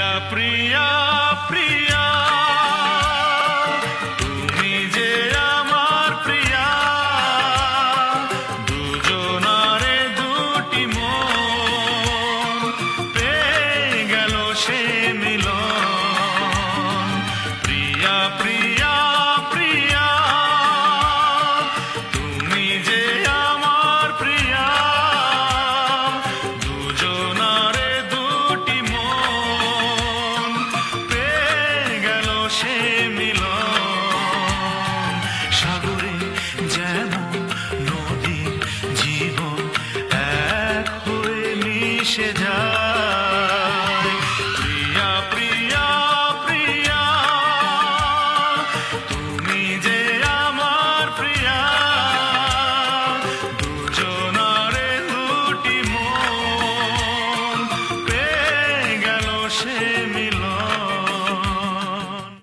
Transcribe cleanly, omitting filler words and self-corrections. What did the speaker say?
প্রিয়া প্রিয়া তুমি যে আমার প্রিয়া, দুজনারে দুটি মন পেয়ে গেল সে মিলন। প্রিয়া প্রিয়া প্রিয়া তুমি যে আমার প্রিয়া, দুজনারে দুটি মন পেয়ে গেল সে মিলন। সাগরে যেন নদীর জীবন এক হয়ে মিশে যায়। প্রিয়া প্রিয়া প্রিয়া তুমি যে আমার প্রিয়া, দুজনারে দুটি মন পেয়ে গেল সে